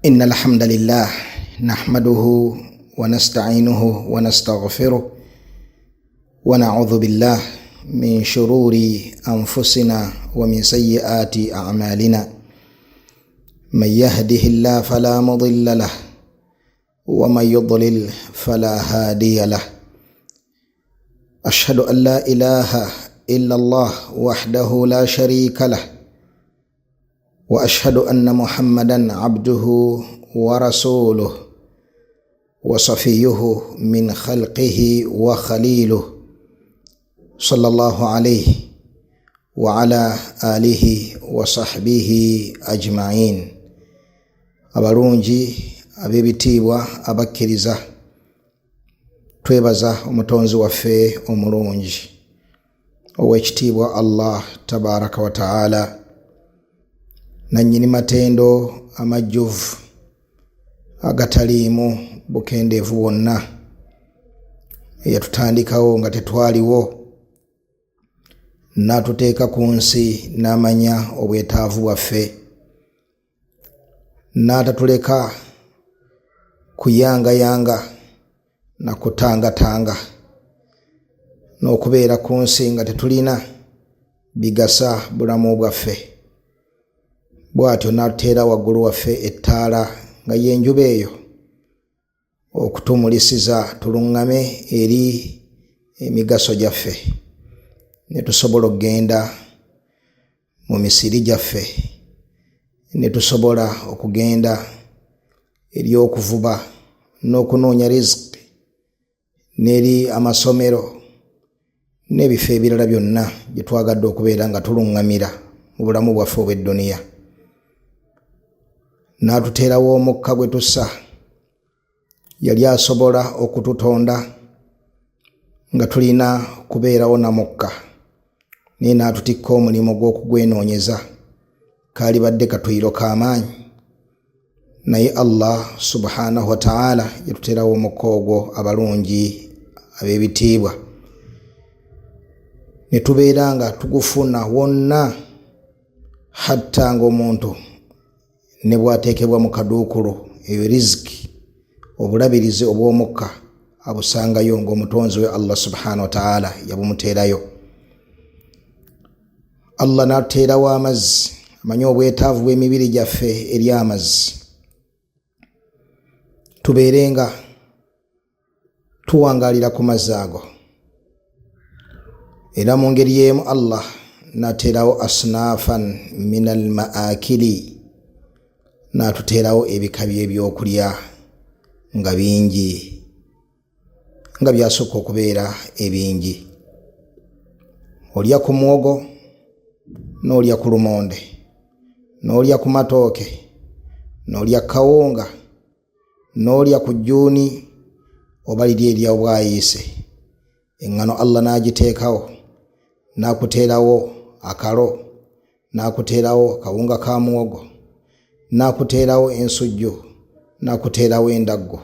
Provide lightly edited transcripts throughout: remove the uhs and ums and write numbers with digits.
إن الحمد لله نحمده ونستعينه ونستغفره ونعوذ بالله من شرور أنفسنا ومن سيئات أعمالنا من يهده الله فلا مضل له ومن يضلل فلا هادي له أشهد أن لا إله إلا الله وحده لا شريك له وأشهد أن محمدًا عبده ورسوله وصفيه من خلقه وخليله صلى الله عليه وعلى آله وصحبه أجمعين. abalungi ab'ebitiibwa abakkiriza, twebaza omutonzi waffe omulungi ow'ekitiibwa Allah tabaraka wa ta'ala, nannyini matendo amajjuvu agataliimu bukendeevu bwonna, eyatutandikawo nga tetwaliwo, n'atuteeka ku nsi n'amanya obwetaavu bwaffe, n'atatuleka kuyangayanga na kutangatanga n'okubeera ku nsi nga tetulina bigasa bulamu bwaffe. Bw'atyo n'atuteera waggulu waffe ettaala nga y'enjuba eyo okutumulisiza tuluŋŋame eri emigaso gyaffe, ne tusobola okugenda mu misiri gyaffe, ne tusobola okugenda eri okuvuba n'okunoonya riziki, n'eri amasomero n'ebifo ebirala byonna gye twagadde okubeera nga tuluŋŋamira mu bulamu bwaffe obw'edduniya. N'atuteerawo omukka gwe tussa, yali asobola okututonda nga tulina kubeerawo na mukka, naye n'atutikka omulimu gw'okugwenoonyeza, kaali badde katuyiro k'amaanyi. Naye Allah subhanahu wa ta'ala yatuteerawo omukka ogwo, abalungi ab'ebitiibwa, ne tubeera nga tugufuna wonna, hatta ng'omuntu ne bw'ateekebwa mu kaduukulu eyo riziki, obulabirizi obw'omukka abusangayo ng'omutonzi we Allah subhanahu wa ta'ala yabumuteerayo. Allah n'atuteerawo amazzi, amanye obwetaavu bw'emibiri gyaffe eri amazzi, tubeere nga tuwangaalira ku mazzi ago. Era mu ngeri y'emu Allah n'ateerawo asnaafan minal maakili, n'atuteerawo ebika by'ebyokulya nga bingi, nga byasooka okubeera ebingi. Olya ku muwogo, n'olya ku lumonde, n'olya ku matooke, n'olya kawunga, n'olya ku jjuuni oba liri erya bwayiise. Eŋŋano Allah n'agiteekawo, n'akuteerawo akalo, n'akuteerawo kawunga ka muwogo, n'akuteerawo ensujju, n'akuteerawo endaggu,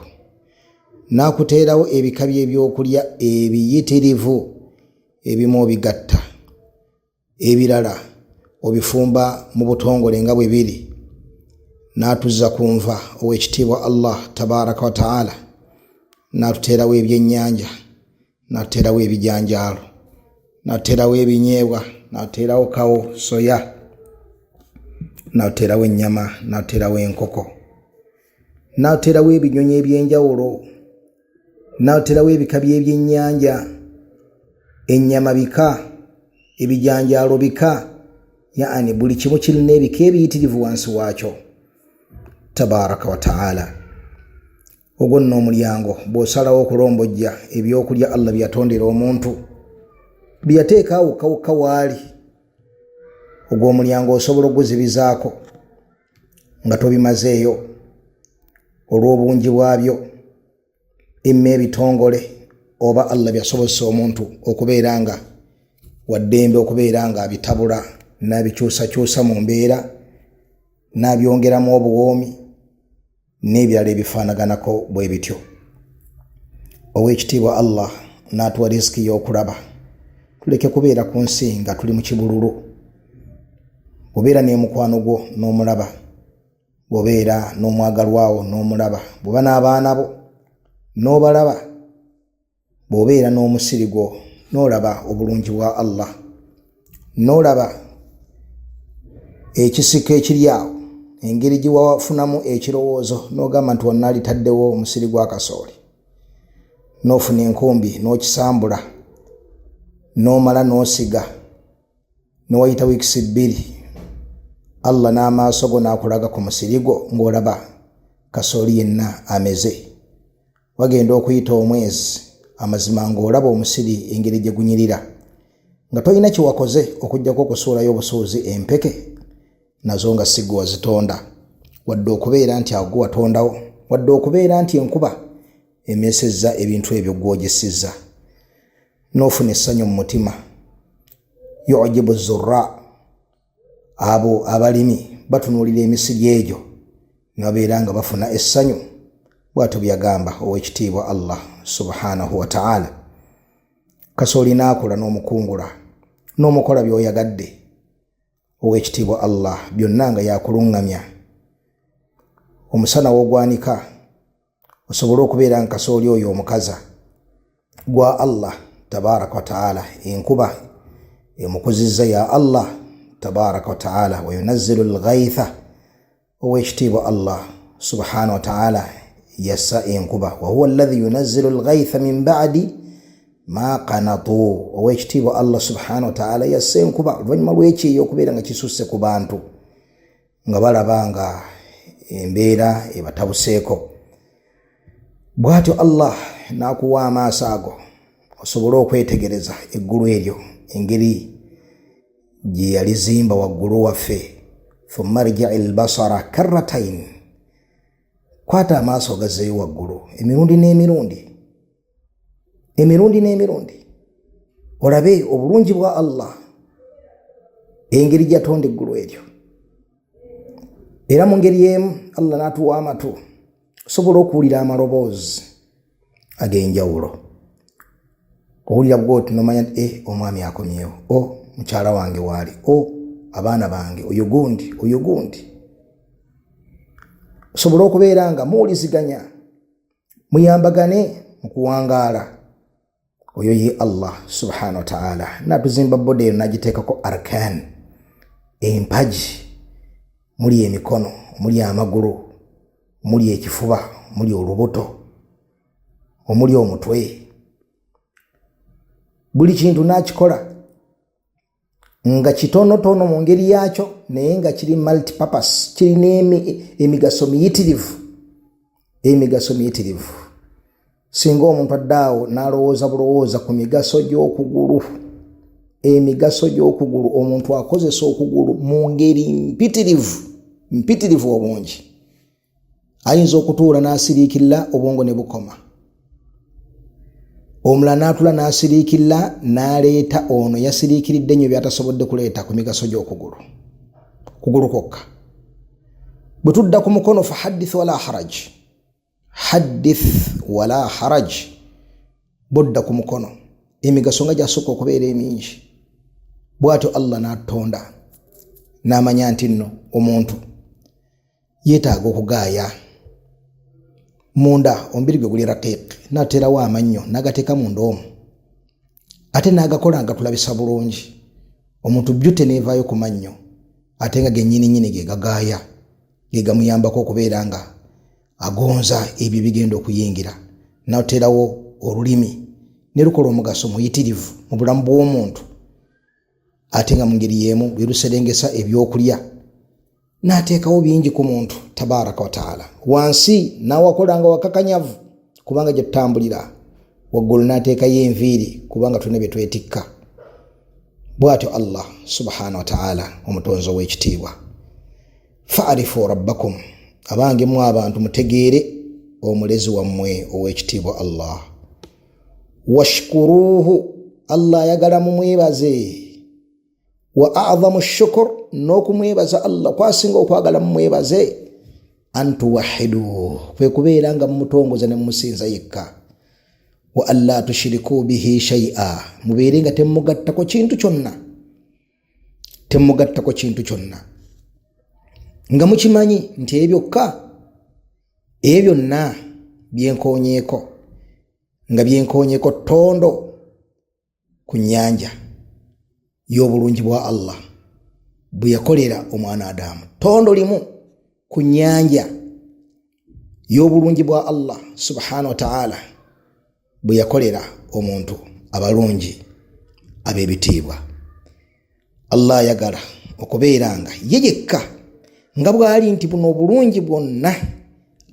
n'akuteerawo ebika by'ebyokulya ebiyitirivu, ebimu obigatta, ebirala obifumba mu butongole nga bwe biri. N'atuzza ku nva ow'ekitiibwa Allah tabaraka wa ta'ala, n'atuteerawo ebyennyanja, n'atuteerawo ebijanjaalo, n'atuteerawo ebinyeebwa, n'atuteerawo kawo, soya, n'atuteerawo ennyama, n'atuteerawo enkoko, n'atuteerawo ebinyonyi eby'enjawulo, n'atuteerawo ebika by'ebyennyanja, ennyama bika, ebijanjaalo bika, yaani buli kimu kirina ebika ebiyitirivu wansi waakyo tabaraka wa ta'ala. Ogwo nno omulyango bw'osalawo okulombojja ebyokulya Allah byatondera omuntu, byateeka awokka waali, ogwo omulyango osobola okuguzibizaako nga tobimazeeyo olw'obungi bwabyo, emma ebitongole, oba Allah byasobozesa omuntu okubeera nga waddembe, okubeera nga abitabula n'abikyusakyusa mu mbeera, n'abyongeramu obuwoomi n'ebirala ebifaanaganako bwe bityo. Ow'ekitiibwa Allah n'atuwa riziki y'okulaba, tuleke kubeera ku nsi nga tuli mu kibululu. Obeera ne mukwano gwo n'omulaba bwobeera n'omwagalwawo n'omulaba, bwoba n'abaana bo n'obalaba, bwobeera n'omusiri gwo n'olaba obulungi bwa Allah, n'olaba ekisiko ekiri awo, engeri gye wafunamu ekirowoozo n'ogamba nti wonna alitaddewo omusiri gwa kasooli, n'ofuna enkumbi n'okisambula, n'omala n'osiga, n'owayita wiikisi 2, Allah n'amaaso go n'akulaga ku musiri gwo ng'olaba kasooli yenna ameze. Wagenda okuyita omwezi, amazima ng'olaba omusiri engeri gye gunyirira, nga tolina kye wakoze okuggyako okusuulayo obusuuzi empeke, nazo nga si gwe wazitonda, wadde okubeera nti ago watondawo, wadde okubeera nti enkuba emeesezza ebintu ebyo gw'ogissizza, n'ofuna essanyu mu mutima. Yu'jibu zurra, abo abalimi batunuulira emisiri egyo ne babeera nga bafuna essanyu. Bw'atyo byagamba ow'ekitiibwa Allah subhanahu wa ta'ala. Kasooli n'akula n'omukungula n'omukola by'oyagadde, ow'ekitiibwa Allah byonna nga yakuluŋŋamya. Omusana w'ogwanika osobole okubeera nga kasooli oyo omukaza gwa Allah tabaraka wa ta'ala, enkuba emukuzizza ya Allah tabaraka wa ta'ala. Wa yunazzilu al-ghaytha, ow'ekitiibwa Allah subhanahu wa ta'ala yassa enkuba. Wa huwa alladhi yunazzilu al-ghaytha min ba'di ma qanatu, ow'ekitiibwa Allah subhanahu wa ta'ala yassa enkuba oluvannyuma lw'ekyeyo okubeera nga kisusse ku bantu nga balaba nga embeera ebatabuseeko. Bw'atyo Allah n'akuwa amaaso ago osobole okwetegereza eggulu eryo engeri gye yalizimba waggulu waffe. Thumma rji'i al-basara karratayn, kwata amaaso gazeeyo waggulu emirundi n'emirundi, olabe obulungi bwa Allah, engeri gyatonda eggulu eryo. Era mu ngeri emu Allah n'atuwa amatu osobola okuwulira amaloboozi ag'enjawulo. Owulira bw'oti n'omanya nti omwami akomyewo, mukyala wange waali, abaana bange, oyo gundi. Osobola okubeera nga muwuliziganya, muyambagane mu kuwangaala. Oyo ye Allah subhanahu wa ta'ala. N'atuzimba bodi eyo n'agiteekako arkan, empagi, muli emikono, muli amagulu, muli ekifuba, muli olubuto, omuli omutwe. Buli kintu n'akikola nga kitonotono mu ngeri yakyo, naye nga kiri multipurpose, kirina emigaso miyitirivu. Singa omuntu addaawo n'alowooza bulowooza ku migaso gy'okugulu, omuntu akozesa okugulu mu ngeri mpitirivu obungi. Ayinza okutuula n'asiriikirira obwongo ne bukoma, omulala n'atula n'asiriikirira n'aleeta ono yasiriikiridde nnyo byatasobodde kuleeta ku migaso gy'okugulu, kugulu kwokka. Bwe tudda ku mukono fa hadith wala haraj, bodda ku mukono emigaso nga gyasooka okubeera emingi. Bw'atyo Allah n'atonda n'amanya nti nno omuntu yeetaaga okugaaya munda, omubiri gwe guli raqiq, n'ateerawo amannyo n'agateeka munda omwo, ate n'agakola nga tulabisa bulungi. Omuntu byute neevaayo ku mannyo, ate nga gennyini ge gagaaya, ge gamuyambako okubeera nga agonza ebyo bigenda okuyingira. N'ateerawo olulimi ne lukola omugaso muyitirivu mu bulamu bw'omuntu, ate nga mu ngeri y'emu lwe luserengesa ebyokulya, n'ateekawo bingi ku muntu tabaraka wa ta'ala. Wansi n'awakola nga wakakanyavu kubanga gye tutambulira, waggulu n'ateekayo enviiri kubanga tulina bye twetikka. Bw'atyo Allah subhanahu wa ta'ala omutonzi ow'ekitiibwa. Fa'arifu rabbakum, abange mu abantu mutegeere omulezi wammwe ow'ekitiibwa Allah. Washkuruhu, Allah ayagala mumwebaze. Wa a'zamu shukr, n'okumwebaza Allah kwasinga okwagala mumwebaze, antuwahidu, kwe kubeera nga mumutongoza ne mumusinza yekka. Wa alla tushiriku bihi shay'a, mubeere nga temugattako kintu kyonna. nga mukimanyi nti ebyokka ebyo byonna byenkonyeeko nga byenkonyeeko ttondo ku nnyanja y'obulungi bwa Allah bwe yakolera omwana Adamu. Ttondo limu ku nnyanja y'obulungi bwa Allah subhanahu wa ta'ala bwe yakolera omuntu abalungi ab'ebitiibwa. Allah ayagala okubeeranga ye yekka nga bw'ali nti buno obulungi bwonna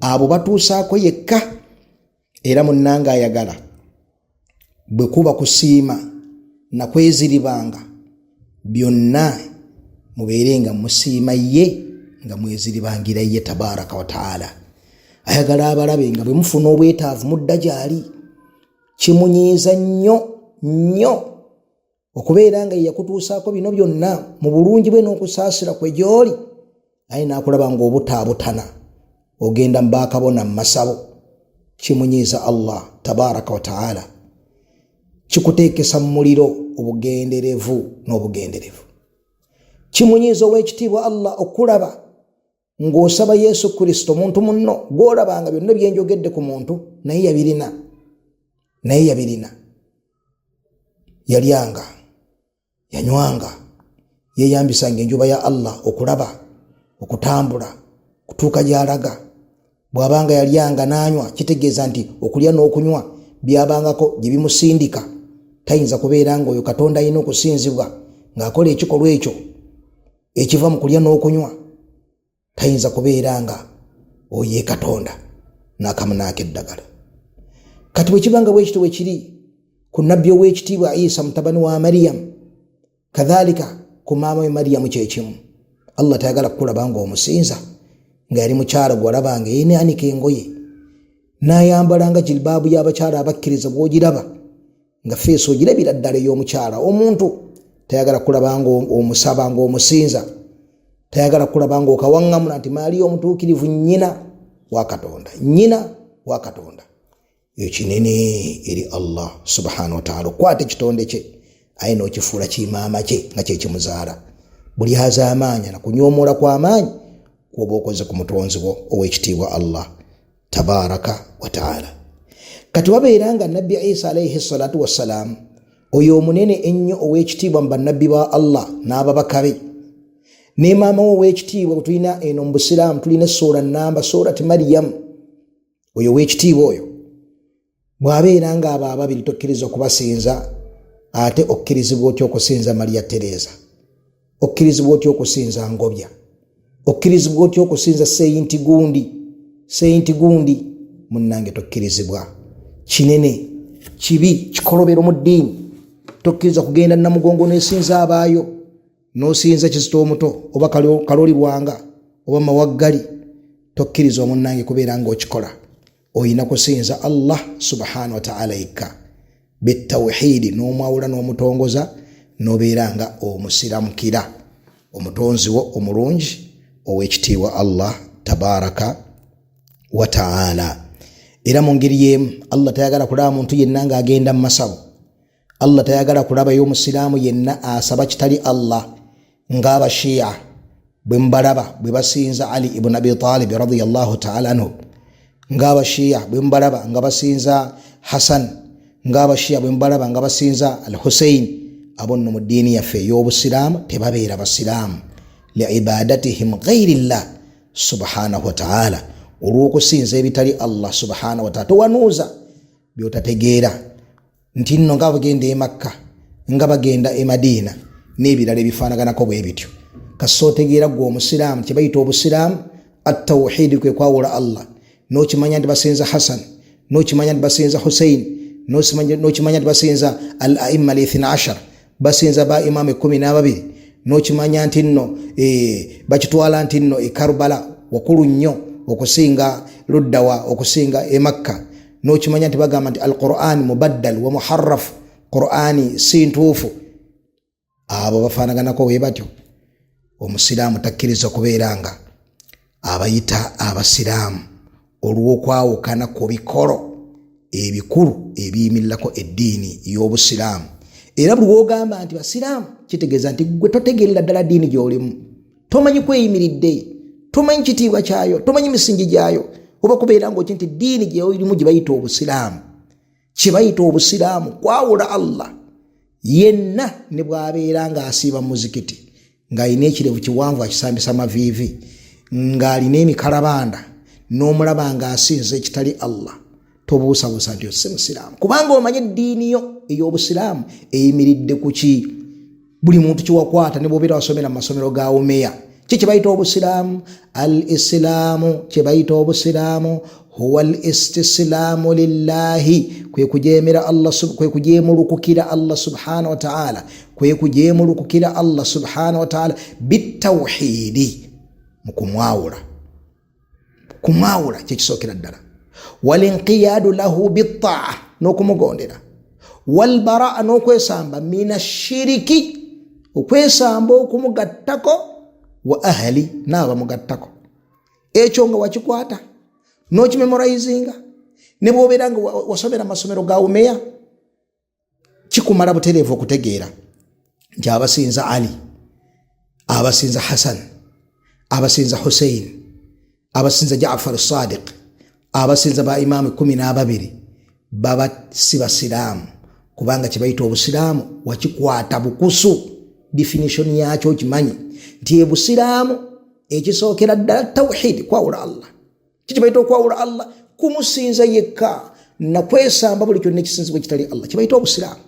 abo batuusaako yekka, era munnanga ayagala bwe kuba kusiima na kweziribanga byonna mubeerenga musiima ye nga mweziribangira ye tabaraka wa taala. Ayagala abalabe nga bwe mufuna obwetaavu mudda gy'ali. Kimunyiiza nnyo okubeera nga yakutuusaako bino byonna mu bulungi bwe n'okusaasira kwe gy'oli, aye n'akulaba ng'obutaabutana ogenda mbaakabona mu masabo. Kimunyiiza Allah tabaraka wa taala, kikuteekesa mu muliro obugenderevu n'obugenderevu. Kimunyiiza ow'ekitiibwa Allah okulaba ng'osaba Yesu Kristo muntu munno gw'olabanga byonna byenjogedde ku muntu naye yabirina. Yalyanga, yanywanga, yeeyambisanga enjuba ya Allah okulaba, okutambula, kutuuka gy'alaga. Bw'abanga yalyanga n'anywa, kitegeeza nti okulya n'okunywa byabangako gye bimusindika. Tayinza kubeera ng'oyo Katonda alina okusinzibwa ng'akola ekikolwa ekyo ekiva mu kulya n'okunywa. Tayinza kubeera nga oye Katonda n'akamunaaka eddagala. Kati bwe kibanga bwe kityo bwe kiri ku nnabbi ow'ekitiibwa Isa mutabani wa Maryam, kadhalika ku maama we Maryam kyekimu. Allah tayagala kukulaba ng'omusinza nga yali mukyala gw'olabanga yeenanika engoye n'ayambalanga jilbaabu y'abakyala abakkiriza bw'ogiraba nga feesi ogirabira ddala ey'omukyala. Omuntu tayagala kulaba ng'omusaba ng'omusinza, tayagala kulaba ng'okawaŋŋamula nti maali omutuukirivu nnyina wa Katonda. Ekinene eri Allah subhanahu wa ta'ala. Okwata ekitonde kye aye n'okifuula kimaama kye nga kye kimuzaala. Buli aza amaanyi na kunyoomoola kw'amaanyi kw'oba okoze ku mutonzi wo ow'ekitiibwa Allah tabaraka wa ta'ala. Kati wabeera nga nabbi Isa alayhi salatu wassalamu oyo omunene ennyo ow'ekitiibwa mu bannabbi ba Allah n'ababaka be, ne maama we ow'ekitiibwa bwe tulina eno mu Busiraamu tulina ssuura nnamba suurati Maryam. Oyo ow'ekitiibwa oyo bw'abeera nga abo ababiri tokkiriza okubasinza, ate okkirizibwa otya okusinza Maria Teresa, okkirizibwa otya okusinza Ngobya, okkirizibwa otya okusinza Saint Gundi. Munnange tokkirizibwa. Kinene, kibi, kikolobero mu ddiini. Tokkiriza kugenda Namugongo n'esinza abaayo, n'osinza Kizito omuto oba Kaloli Lwanga oba Mawaggali. Tokkiriza omunnange kubeera ng'okikola. Oyina kusinza Allah subhanahu wa ta'ala yekka bitawhidi, n'omwawula n'omutongoza, n'obeera nga omusiramukira omutonzi wo omulungi ow'ekitiibwa Allah tabaraka wa ta'ala. Era mu ngeri y'emu Allah tayagala kulaba muntu yenna ng'agenda mu masabo. Allah tayagala kulaba y'omusiraamu yenna asaba kitali Allah ng'Abashiya bwe mbalaba bwe basinza Ali ibn Abi Talib radiyallahu ta'ala anhu, ng'Abashiya bwe mbalaba nga basinza Hassan, ng'Abashiya bwe mbalaba nga basinza Al-Hussein. Abo nno mu ddiini yaffe ey'Obusiraamu tebabeera basiraamu liibadatihim ghayrillah subhanahu wa ta'ala, olw'okusinza ebitali Allah subhanahu wa ta'ala. Towanuuza by'otategeera nti nno nga bagenda e Makka, nga bagenda e Madiina n'ebirala ebifaanaganako bwe bityo. Kasita otegeera gwe omusiraamu kye bayita obusiraamu at-tawhidi kwe kwawula Allah, n'okimanya nti basinza Hassan, n'okimanya nti basinza Hussein, n'okimanya nti basinza al-a'imma al-12, basinza ba imamu 12, n'okimanya nti nno bakitwala nti nno e Karbala wakulu nnyo okusinga Luddawa, okusinga e Makka, n'okimanya nti bagamba nti al-Qur'an mubaddal wa muharraf, Qur'ani si ntuufu. Abo bafaanaganako bwe batyo. Omusiraamu takkiriza kubeera nga abayita abasiraamu olw'okwawukana ku bikolo ebikulu ebiyimirirako eddiini y'Obusiraamu. Era buli w'ogamba nti basiraamu kitegeeza nti gwe totegeerera ddala ddiini gy'olimu, tomanyi kweyimiridde, tomanyi kitiibwa kyayo, tomanyi misingi gyayo, oba kubeera ng'okinti ddiini gy'olimu gye bayita obusiraamu, kye bayita obusiraamu kwawula Allah. Yenna ne bw'abeera ng'asiiba mu muzikiti ng'alina ekirevu kiwanvu akisambisa maviivi, ng'alina emikalabanda, n'omulaba ng'asinza ekitali Allah, tobuusabuusa nti si musiraamu, kubanga omanyi eddiini yo ey'obusiraamu eyimiridde ku ki? Buli muntu kiwakwata. Ne bw'obeera wasomera mu masomero ga Umeya, kye bayita obusiraamu? Al-Islaamu, kye bayita obusiraamu huwa al-istislaamu lillahi, kwe kujeemera Allah, kwe kujeemulukukira Allah subhanahu wa ta'ala, kwe kujeemulukukira Allah subhanahu wa ta'ala bitawhiidi, mu kumwawula. Kumwawula kye kisookera ddala. Walinqiyaadu lahu bittaa'a, n'okumugondera. Walbaraa, n'okwesamba mina shiriki, okwesamba okumugattako, wa ahli, n'abamugattako. Ekyo nga wakikwata n'okimemorizinga, ne bw'obeera nga wasomera amasomero ga Umeya, kikumala butereevu okutegeera nti abasinza Ali, abasinza Hassan, abasinza Hussein, abasinza Jaafar Sadiq, abasinza ba Imaamu 12 baba si basiraamu, kubanga kye bayita obusiraamu wakikwata bukusu. Definition yakyo kimanyi nti ebusiraamu ekisookera ddala tawhid, kwawula Allah. Kye bayita okwawula Allah, kumusinza yekka na kwesamba buli kyonna ekisinzibwa kitali Allah, kye bayita obusiraamu.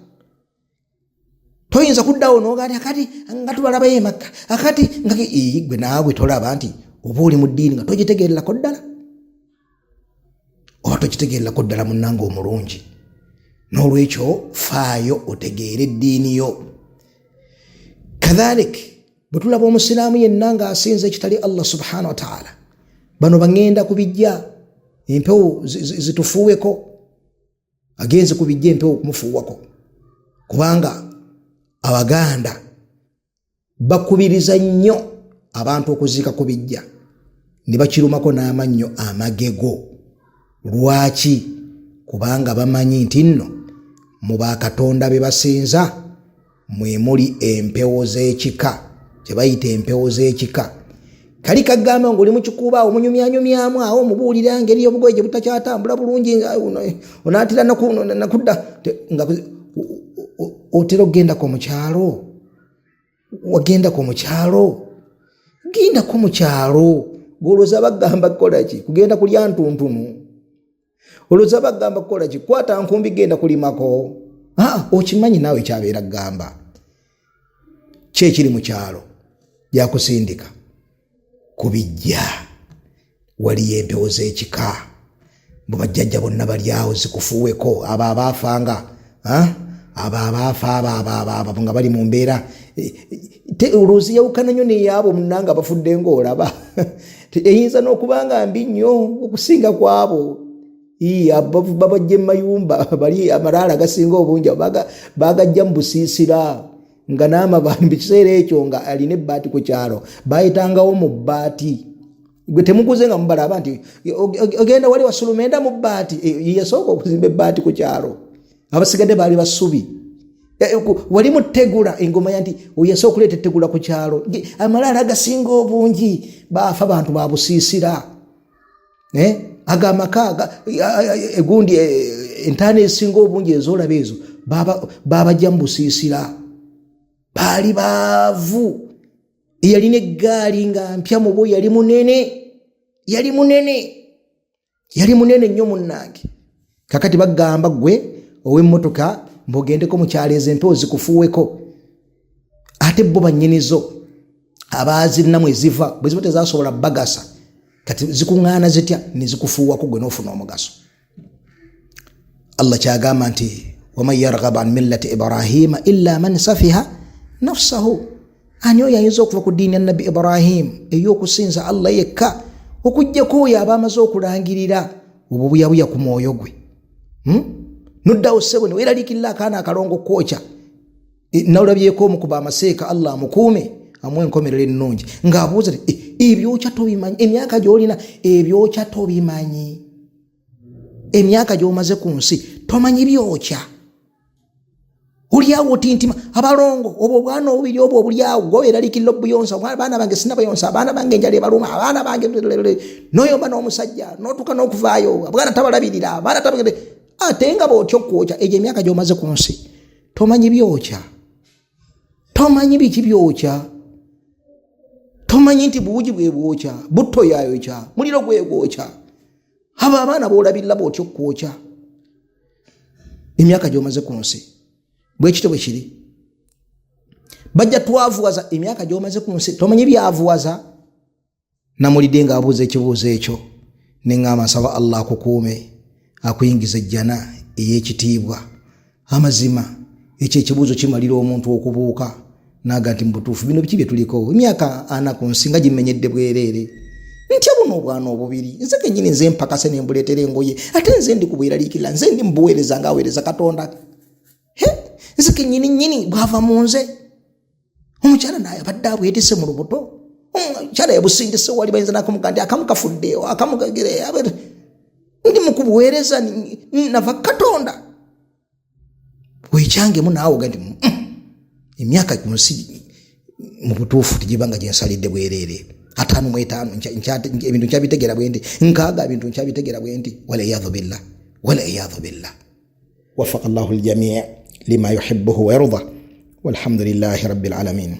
Toyinza kuddawo n'ogaati akati nga tubalaba ye Makka, akati nga gwe naawe tolaba nti oba oli mu ddiini nga togitegeererako ddala, oba togitegeererako ddala munnange omulungi. N'olwekyo faayo otegeere eddiini yo. Kadhalik bwe tulaba omusiraamu yenna ng'asinza ekitali Allah subhanahu wa ta'ala, bano bagenda kubijja empewo zitufuuweko, agenze kubijja empewo kumufuuwako, kubanga Abaganda bakubiriza nnyo abantu okuziika ku bijja ne bakirumako n'amannyo amagego. Lwaki? Kubanga bamanyi nti nno mu bakatonda be basinza mwe muli empewo z'ekika, kye bayita empewo z'ekika. Kali kagamba ng'oli mu kikuuba awo munyumyanyumyamu awo omubuulira ngeri y'obugoye gye butakyatambula bulungi, onaatira nakudda nga otera okugendako mu kyalo. Wagendako mu kyalo, gendako mu kyalo. Golooza bagamba kukola ki? Kugenda kulya ntuntunu. Olowooza bagamba kukola ki? Kwata nkumbi genda kulimako. Okimanyi naawe kyabeera gamba. Kye kiri mu kyalo byakusindika kubijja, waliyo empewo z'ekika, bwe bajjajja bonna bali awo zikufuuweko, abo abaafanga, abo abaafa abo nga bali mu mbeera olowooza yawukana nnyo neyaabo munnanga abafudde ng'olaba. Eyinza n'okuba nga mbi nnyo okusinga kwabo. Babajja mu mayumba, bali amalaala agasinga obungi bagajja mu busiisira nga n'amabandi bikiseera ekyo nga alina ebbaati ku kyalo bayitangawo mu bbaati. Gwe temuguze nga mubalaba nti ogenda wali wasulumenda mu bbaati, yasooka okuzimba ebbaati ku kyalo, abasigadde baali basubi. Wali mutegula engoma ya nti oyasooka okuleeta ettegula ku kyalo. Amalaala agasinga obungi baafa bantu ba busiisira. Agamaka egundi entaana esinga obungi ezoolaba ezo babajja mu busiisira, baali baavu. Yalina eggaali nga mpya mu bo, yali munene nnyo munnange. Kakati bagamba gwe ow'emmotoka mb'ogendeko mu kyalo ezo empewo zikufuuweko, ate bo bannyinizo abaazinnamu eziva bwe ziba tezasobola bagasa, kati zikuŋŋaana zitya ne zikufuuwako gwe n'ofuna omugaso. Allah kyagamba nti waman yarghabu an millati Ibrahima illa man safiha nafsahu. Ani oyo ayinza okuva ku ddiini ya Nabbi Ibrahim ey'okusinza Allah yekka, okuggyako oyo aba amaze okulangirira obubuyabuya ku mwoyo gwe. Noddawo ssebo ne weeraliikirira akaana akalongo kwokya, nawulabyeko omukuba amaseeka Allah amukuume amuwe enkomerero ennungi, ng'abuuza nti ebyokya tobimanyi? Emyaka gy'olina ebyokya tobimanyi? Emyaka gy'omaze ku nsi tomanyi byokya? Uliawo tintima abalongo obwo bwana obuli obwo obuliawo gobeera likillo buyonsa abaana bange sinabayonsa abaana bange njale baluma abaana bange noyomba n'omusajja n'otuka n'okuvaayo abwana tabalabirira abaana tabagende ate nga bw'otyo kwokya egyo emyaka gy'omaze ku nsi tomanyi byokya tomanyi biki byokya tomanyi nti buugi bwe bwokya butto yayokya muliro gwe gwokya abo abaana b'olabirira bw'otyo kwokya emyaka gy'omaze ku nsi bwekito bwe kiri bajja twavuwaza emyaka gy'omaze ku nsi tomanyi byavuwaza namulidde nga abuuza ekibuuzo ekyo ne ŋŋamba nsaba Allah akukuume akuyingiza ejjana ey'ekitiibwa amazima ekyo ekibuuzo kimalira omuntu okubuuka naga nti mubutuufu bino biki bye tuliko emyaka 4 ku nsi nga gimenyedde bwereere ntya buno obwana obubiri nze kennyini nze mpakase ne mbuleetera engoye ate nze ndi kubweraliikirira nze ndi mubuweereza ng'aweereza Katonda nze kennyini bw'ava mu nze omukyala naye abadde abwetise mu lubuto omukyala yabusindise wali bayinza n'akamuga nti akamu kafuddeewo akamugagire ndi mu kubuweereza nava Katonda wekyangemu naawe oga nti emyaka ku nsi mu butuufu tegiba nga gyensalidde bwereere 5 mu 5 ebintu nkyabitegera bwe ndi 6 ebintu nkyabitegera bwe ndi waliyadhu billah wafaqa Allahu al-jamii' lima yuhibbuhu wa yarda walhamdulillahi rabbil alamin.